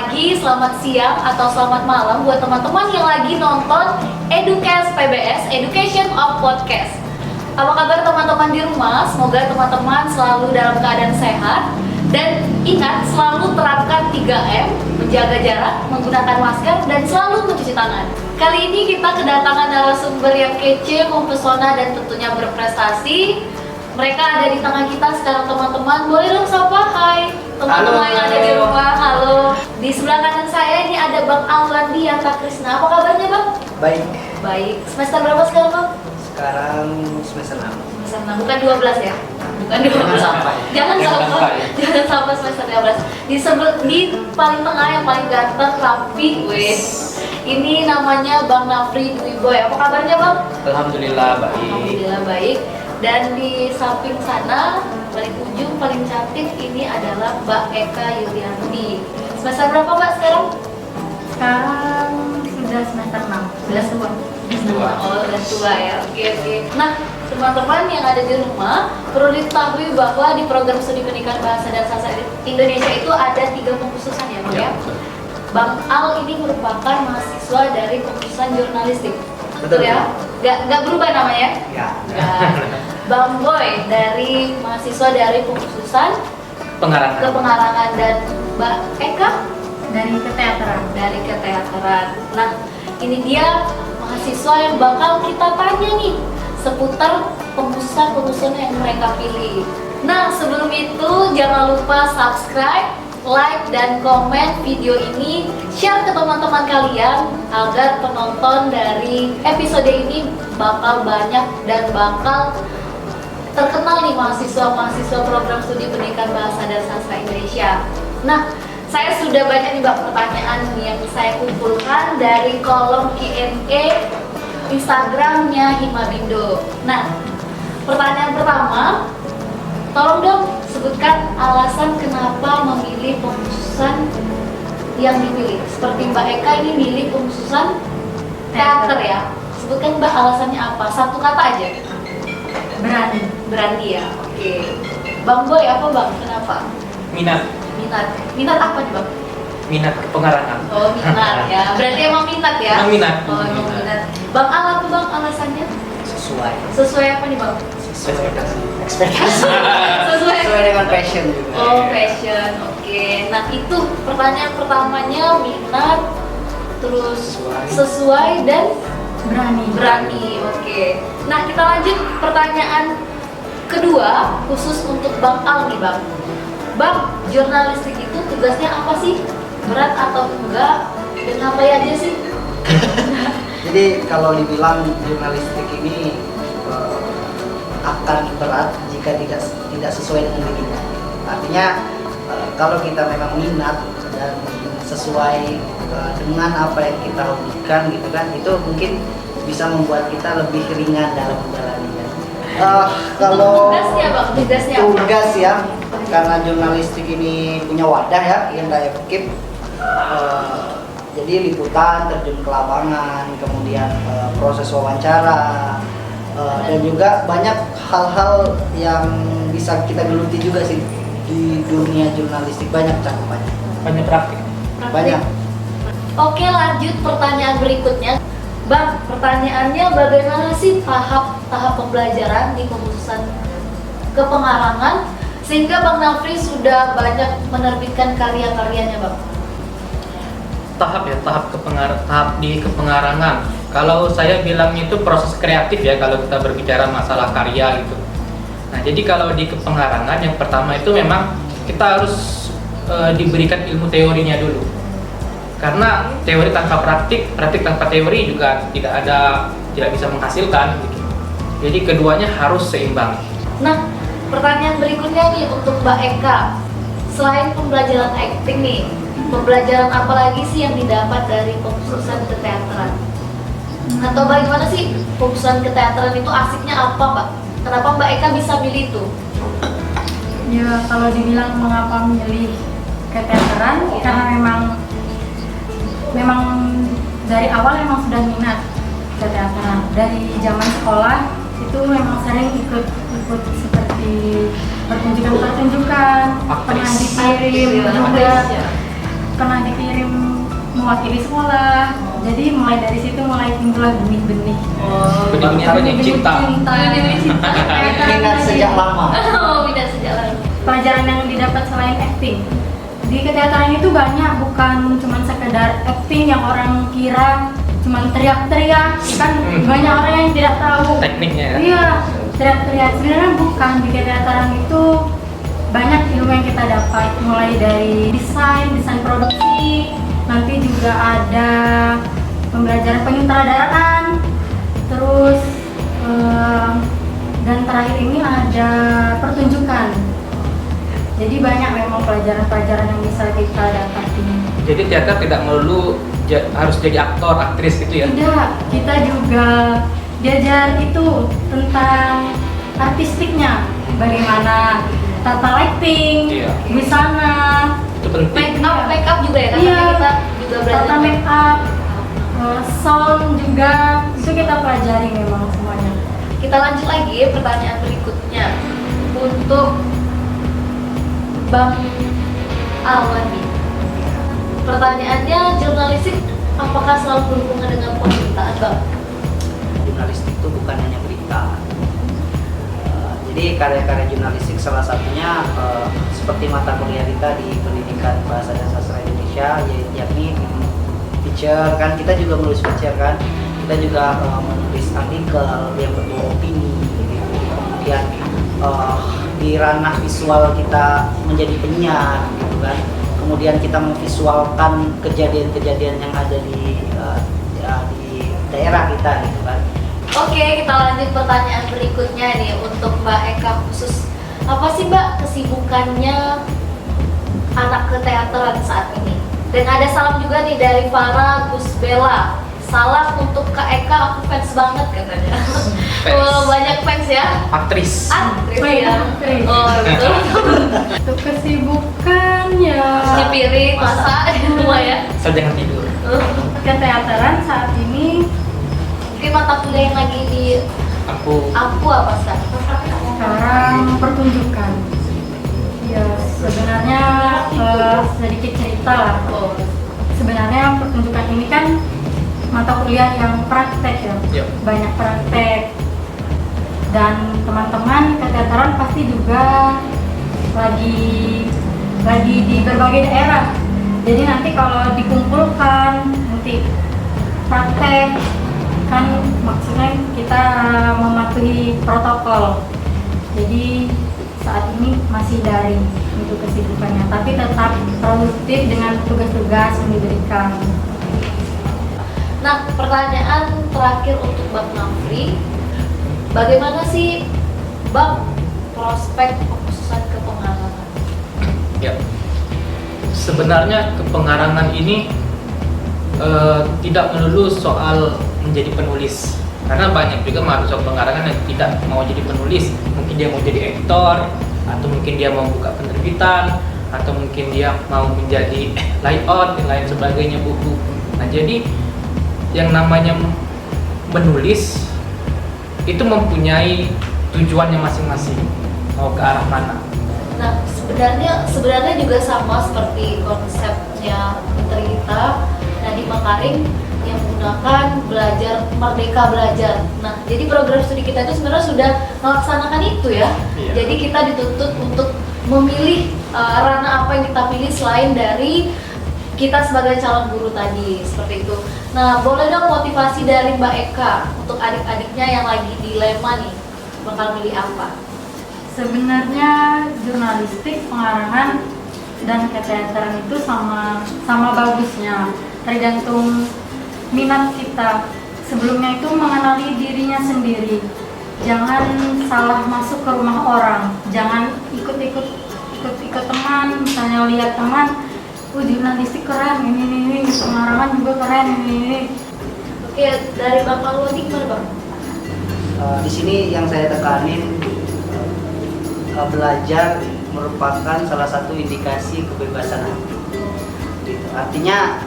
pagi, selamat siang, atau selamat malam buat teman-teman yang lagi nonton Edukes PBS, Education of Podcast. Apa kabar teman-teman di rumah? Semoga teman-teman selalu dalam keadaan sehat. Dan ingat, selalu terapkan 3M, menjaga jarak, menggunakan masker, dan selalu mencuci tangan. Kali ini kita kedatangan narasumber yang kece, mempesona, dan tentunya berprestasi. Mereka ada di tengah kita sekarang teman-teman. Boleh dong sapa, hai teman-teman yang ada di rumah. Halo. Di sebelah kanan saya ini ada Bang Aulandianta Krisna. Apa kabarnya Bang? Baik. Baik. Semester berapa sekarang Bang? Sekarang semester 6. Semester 6, bukan 12 ya? Bukan 12. Jangan sampai semester 12. Di paling tengah yang paling ganteng, rapi, wes. Ini namanya Bang Nafri Dwi Boy. Apa kabarnya Bang? Alhamdulillah baik. Alhamdulillah baik. Dan di samping sana, paling ujung, paling cantik ini adalah Mbak Eka Yulianti. Semester berapa Mbak sekarang? Sekarang sudah semester 6. Sudah tua. Oh, sudah tua ya. Oke. Nah, teman-teman yang ada di rumah perlu diketahui bahwa di program studi pendidikan bahasa dan sastra Indonesia itu ada 3 pengkhususan ya Bang ya. Bang Al ini merupakan mahasiswa dari pengkhususan jurnalistik. Betul ya? Gak berubah namanya? Ya. Bang Boy dari mahasiswa dari pengkhususan kepengarangan dan Mbak Eka Dari keteateran. dari keteateran. Nah, ini dia mahasiswa yang bakal kita tanya nih seputar pengkhususan yang mereka pilih. Nah, sebelum itu jangan lupa subscribe, like, dan komen video ini, share ke teman-teman kalian agar penonton dari episode ini bakal banyak dan bakal terkenal nih mahasiswa-mahasiswa program studi pendidikan bahasa dan sastra Indonesia. Nah, saya sudah banyak nih Bang pertanyaan yang saya kumpulkan dari kolom Q&A Instagramnya Himabindo. Nah, pertanyaan pertama, tolong dong sebutkan alasan kenapa memilih pengkhususan yang dipilih. Seperti Mbak Eka ini milih pengkhususan teater ya. Sebutkan Mbak alasannya apa? Satu kata aja. Berani. Berani ya. Oke. Bang Boy apa Bang? Kenapa? Minat Minat apa nih Bang? minat kepengarangan. Oh, minat ya. Berarti emang minat ya? Emang minat. Oh, emang minat. Bang Al apa Bang alasannya? Sesuai apa nih Bang? Ekspektasi. Sesuai dengan passion juga. Oh, passion. Oke. Nah, itu pertanyaan pertamanya minat, terus sesuai dan berani. Oke. Nah, kita lanjut pertanyaan kedua khusus untuk Bang Al nih, Bang. Bang, jurnalistik itu tugasnya apa sih? Berat atau enggak? Dan ngapain aja sih? Jadi kalau dibilang jurnalistik ini akan berat jika tidak sesuai dengan diri kita. Artinya kalau kita memang minat dan sesuai dengan apa yang kita hobikan gitu kan, itu mungkin bisa membuat kita lebih ringan dalam menjalaninya. Kalau tugas ya, karena jurnalistik ini punya wadah ya, yang FKIP, jadi liputan, terjun ke lapangan, kemudian proses wawancara, dan juga banyak hal-hal yang bisa kita geluti juga sih di dunia jurnalistik, banyak cakupannya. Banyak praktik. Banyak. Oke, lanjut pertanyaan berikutnya. Bang, pertanyaannya bagaimana sih tahap pembelajaran di pengkhususan kepengarangan sehingga Bang Nafri sudah banyak menerbitkan karya-karyanya Bang? Tahap di kepengarangan. Kalau saya bilang itu proses kreatif ya kalau kita berbicara masalah karya gitu. Nah, jadi kalau di kepengarangan yang pertama itu memang kita harus diberikan ilmu teorinya dulu. Karena teori tanpa praktik tanpa teori juga tidak bisa menghasilkan gitu. Jadi keduanya harus seimbang. Nah, pertanyaan berikutnya nih untuk Mbak Eka. Selain pembelajaran acting nih, pembelajaran apa lagi sih yang didapat dari pengkhususan keteateran? Atau bagaimana sih pengkhususan keteateran itu asiknya apa Mbak? Kenapa Mbak Eka bisa milih itu? Ya, kalau dibilang mengapa milih keteateran, karena memang dari awal memang sudah minat keteateran. Dari zaman sekolah itu memang sering ikut seperti pertunjukan-pertunjukan, pernah dikirim mewakili sekolah. Jadi mulai dari situ mulai timbullah benih-benih. Benih-benih apa nih? Cinta. Benih-benih cinta. Minat sejak lama. Oh, minat sejak lama. Pelajaran yang didapat selain acting di keteateran itu banyak, bukan cuma sekedar acting yang orang kira cuma teriak-teriak, kan banyak orang yang tidak tahu Tekniknya ya. iya, teriak-teriak. Sebenarnya bukan, di keteateran itu banyak ilmu yang kita dapat, mulai dari desain produksi, nanti juga ada pembelajaran penyutradaraan, terus dan terakhir ini ada pertunjukan. Jadi banyak memang pelajaran-pelajaran yang bisa kita dapati. Jadi teater tidak melulu harus jadi aktor, aktris gitu ya? Tidak, kita juga diajar itu tentang artistiknya, bagaimana tata lighting, Iya. busana, Itu penting. Make up juga ya, Iya. kita juga belajar. tata make up, sound juga, itu kita pelajari memang semuanya. Kita lanjut lagi pertanyaan berikutnya untuk Bang Awan nih. Pertanyaannya, jurnalistik apakah selalu berhubungan dengan pemberitaan, Bang? Jurnalistik itu bukan hanya berita. Jadi karya-karya jurnalistik salah satunya seperti mata kuliah kita di Pendidikan Bahasa dan Sastra Indonesia, yakni feature kan, kita juga menulis feature kan, kita juga menulis artikel yang berbau opini gitu. Kemudian di ranah visual kita menjadi penyiar gitu kan, kemudian kita memvisualkan kejadian-kejadian yang ada di daerah kita gitu kan. Oke, kita lanjut pertanyaan berikutnya nih untuk Mbak Eka khusus. Apa sih Mbak kesibukannya anak keteateran saat ini? Dan ada salam juga nih dari Farah Gus Bella. Salam untuk Kak Eka, aku fans banget katanya. Fans. Banyak fans ya. Aktris. Aktris Baik, ya. aktris. Oh betul. Untuk kesibukannya Cuci piring, masak, semua ya. Asal jangan tidur. keteateran saat ini Mungkin mata kuliah yang lagi di Aku apa sekarang? sekarang pertunjukan. Ya sebenarnya sedikit cerita lah. Oh, Sebenarnya pertunjukan ini kan mata kuliah yang praktek ya, Yuk. banyak praktek. Dan teman-teman keteateran pasti juga lagi di berbagai daerah. Jadi nanti kalau dikumpulkan nanti praktek kan maksudnya kita mematuhi protokol. Jadi saat ini masih daring untuk kesibukannya, tapi tetap produktif dengan tugas-tugas yang diberikan. nah, pertanyaan terakhir untuk Bang Nafri, bagaimana sih Bang prospek pengkhususan kepengarangan? ya. Sebenarnya kepengarangan ini tidak melulu soal menjadi penulis, karena banyak juga mahasiswa pengarangan yang tidak mau jadi penulis. Mungkin dia mau jadi aktor, atau mungkin dia mau buka penerbitan, atau mungkin dia mau menjadi layout dan lain sebagainya buku. Nah, jadi yang namanya menulis itu mempunyai tujuannya masing-masing, mau ke arah mana. Nah, sebenarnya juga sama seperti konsepnya menteri kita Nadiem Makarim yang menggunakan belajar merdeka belajar. Nah, jadi program studi kita itu sebenarnya sudah melaksanakan itu ya. Iya. Jadi kita dituntut untuk memilih ranah apa yang kita pilih selain dari kita sebagai calon guru tadi, seperti itu. Nah, boleh dong motivasi dari Mbak Eka untuk adik-adiknya yang lagi dilema nih, bakal milih apa? Sebenarnya jurnalistik, pengarangan, dan keteateran itu sama bagusnya, tergantung minat kita. Sebelumnya itu mengenali dirinya sendiri, jangan salah masuk ke rumah orang, jangan ikut teman. Misalnya lihat teman, jurnalistik keren, ini, pengarangan juga keren, ini. Oke, dari Bang Alwadi gimana Bang? Di sini yang saya tekanin, belajar merupakan salah satu indikasi kebebasan hati. Gitu. Artinya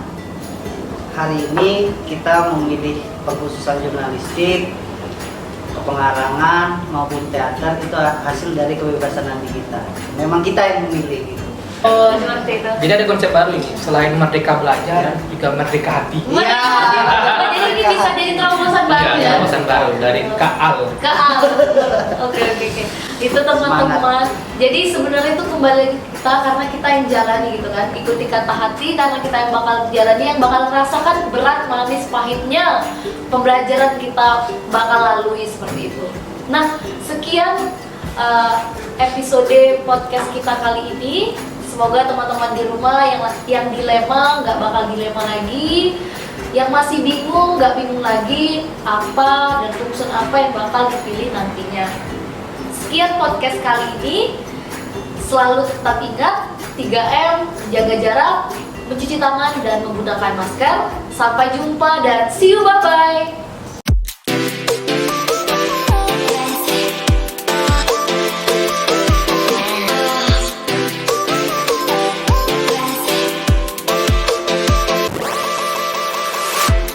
hari ini kita memilih pengkhususan jurnalistik, pengarangan maupun teater itu hasil dari kebebasan hati kita. Memang kita yang memilih. Gitu. Oh, seperti itu. Jadi ada konsep baru ini, selain merdeka belajar, juga merdeka hati. Iya. Jadi ini bisa jadi terobosan baru Iya, ya. terobosan baru dari Kaal. Oke. Itu teman-teman. Jadi sebenarnya itu kembali kita karena kita yang jalani gitu kan. Ikuti kata hati karena kita yang bakal jalani, yang bakal merasakan berat, manis, pahitnya pembelajaran kita bakal lalui seperti itu. Nah, sekian episode podcast kita kali ini. Semoga teman-teman di rumah yang dilema nggak bakal dilema lagi, yang masih bingung nggak bingung lagi apa dan jurusan apa yang bakal dipilih nantinya. Sekian podcast kali ini. Selalu tetap ingat 3M, jaga jarak, mencuci tangan dan menggunakan masker. Sampai jumpa dan see you, bye bye.